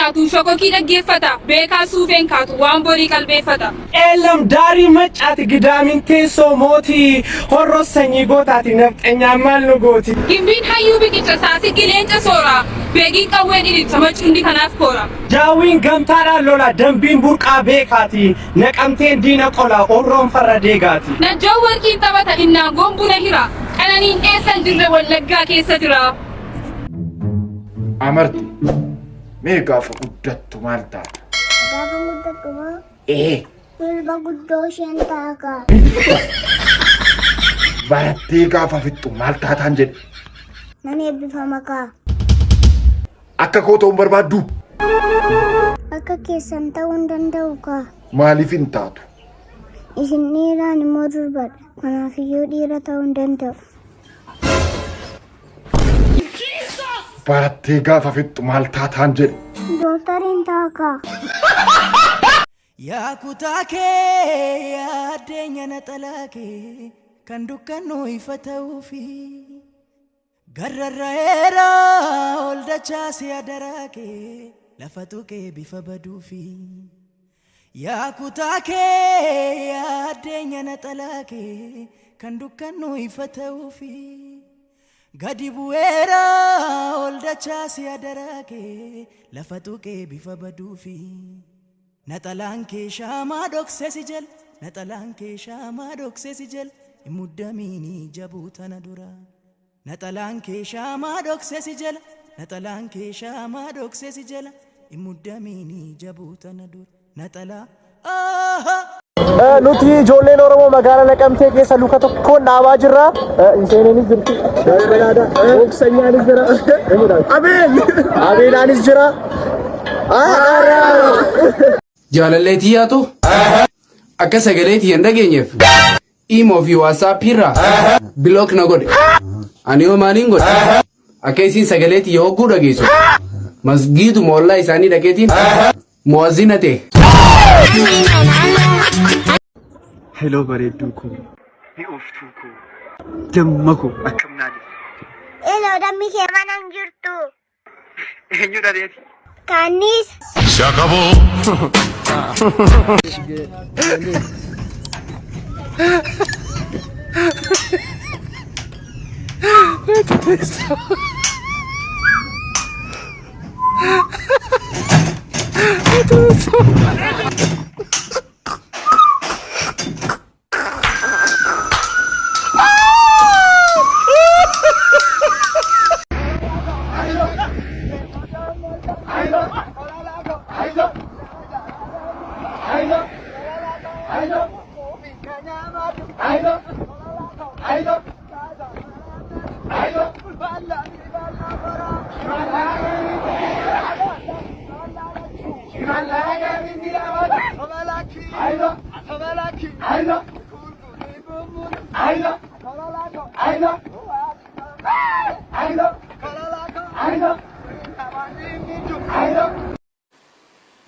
nyaatu shokokii dhaggeeffata beekaa suufeen kaatu waan borii qalbeeffata. Eelam daarii macaati gidaamin teessoo mootii horroo sanyii gootaati nafxeenyaa maal nu gooti. Gimbiin hayyuu biqicha saasi qileenca soora beegiin qawwee dhidhiibsa macuundi kanaaf koora. Jaawwiin gamtaadhaan lola dambiin burqaa beekaati naqamteen diina qola orroon farra deegaati. Najjoo warqiin taphata innaan gombuna hira qananiin eessan dirre wallaggaa keessa jira. Amarti mee gaafa guddattu maal taata? Gaafa guddattu moo? Ilma guddoo isheen taaka. Barattee gaafa fixxu maal taataan jedhe? Nan eebbifama kaa. Akka koo ta'uun barbaaddu? Akka keessan ta'uu hin danda'u kaa. Maaliif hin taatu? Isin dhiiraan immoo durbadha. Kanaafiyyuu dhiira ta'uu hin danda'u. Barattee gaafa fixxu maal taataan jedhe? Doktariin taaka. Yaa kutaa kee yaa addeenya naxalaa kee kan dukkanuu ifa ta'uufi garrarraa'eera ol dachaase adaraa kee lafa tuqee bifa baduufi. Yaa kutaa kee yaa addeenya naxalaa kee kan dukkanuu ifa ta'uufi gadi bu'eera ol dachaase adaraa kee lafa tuqee bifa baduufi. Naxalaan kee shaamaa dhoksee si jala naxalaan kee shaamaa dhoksee si jala hin muddamiini jabuu tana dura. Naxalaan kee shaamaa dhoksee si jala naxalaan kee shaamaa dhoksee si jala hin muddamiini jabuu tana dura. Naxalaa nuti ijoolleen Oromoo magaalaa Naqamtee keessa luka tokkoon dhaabaa jirra. Isheenis jirti. Oksanyaanis jira. Abeelaanis jira. Jaalalleetii yaatu akka sagaleetii hin dhageenyeef imo fi WhatsApp irraa bilook na godhe. Ani homaaniin godhe akka isin sagaleetii yoo hogguu dhageessu masgiitu moollaa isaanii dhaqeetiin muwazzina ta'e. Hello bareedduu koo. Ni oftuu koo. Damma koo akkam naani. Hello dammi kee mana hin jirtu. Eenyu dhareeti? Kanis. Shakabo.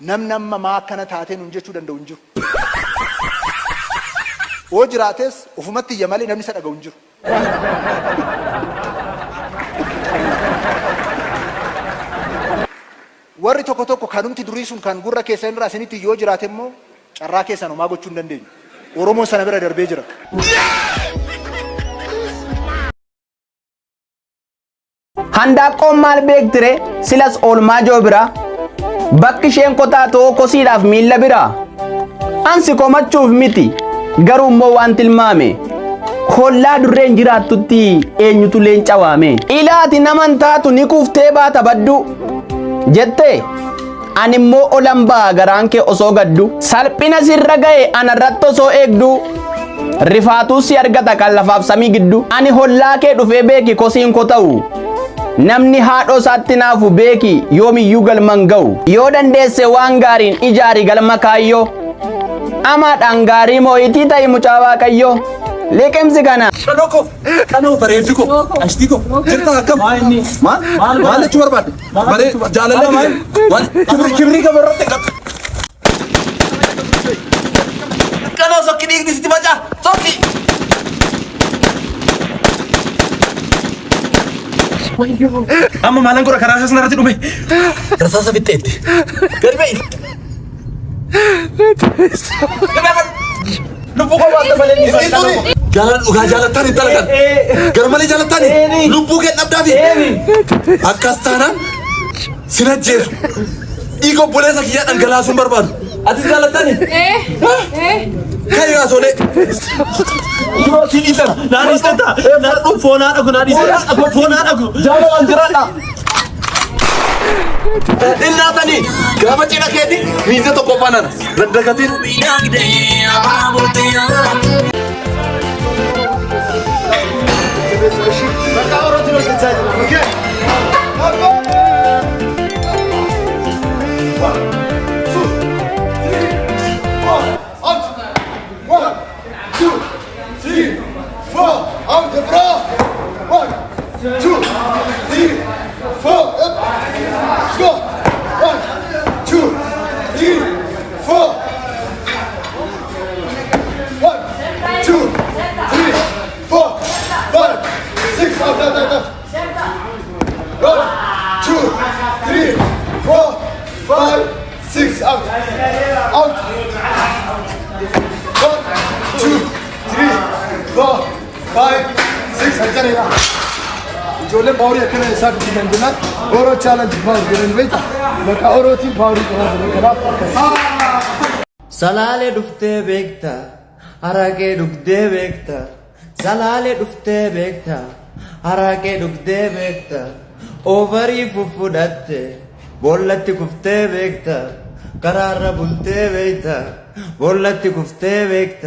Namni maa akkana taateen hin jechuu danda'u hin jiru. Oo jiraates ofumatti iyya malee namni isa dhaga'u hin jiru. Warri tokko tokko kanumti durii sun kan gurra keessan irraa isinitti yoo jiraate immoo carraa keessan homaa gochuu hin dandeenyu. Oromoon sana bira darbee jira. Handaaqqoon maal beektire silas oolmaa joo bira bakki isheen kotaatoo kosiidhaaf miilla bira ansi komachuuf miti garuu immoo waan tilmaame hollaa durreen jiraattutti eenyutu leenca waame ilaati naman taatu ni kuuftee baata baddu jette ani immoo olan baa garaan kee osoo gaddu salphina sirra ga'e anarratti osoo eegdu rifaatuu si argata kan lafaaf samii giddu ani hollaa kee dhufee beeki kosiin ko ta'u namni haadhoo isaatti naafu beeki yoomiyyuu galman ga'u yoo dandeesse waan gaariin ijaari galma kaayyoo amaadhaan gaarii moo'itii ta'i mucaa waaqayyoo liqimsi kana kanoo bareeddu ko ashtii ko jirta akkam maal jechuu barbaadde baree jaalallee kibrii gabarratti qab kanoo sokki dhiigni sitti macaa sokki Amma maalan godha karaa isaas narratti dhume. Rasaasa fixxeetti. Gadi ba'i. Lubbuu koo baasta malee ni fayyadamu. Jaalala dhugaa jaalattaan hin dalagan. Gara malee jaalattaan lubbuu kee dhabdaafi. Akkas taanaan sin ajjeesu. Dhiiga obboleessa kiyyaa dhangalaasuun barbaadu. Atis jaalattaan? Kai gaasoolee. Siin isana. Naan isata. Naan foonaa dhagu naan isata. Foonaa dhagu. Jaalalaan jiraadha. Innaatanii gaafa cidha keeti miizee tokko faanana. Daddagatiin. Ijoolleen paaworii akkana isaa guddinaan jennaan Oromoo chaalenji paawurii jedhanii beekta bakka Oromootiin paaworii qabaatu kanaaf akkasii. Salaalee dhuftee beekta haraqee dhugdee beekta salaalee dhuftee beekta haraqee dhugdee beekta oovarii fuffudhatte boollatti kuftee beekta karaarra bultee beekta boollatti kuftee beekta.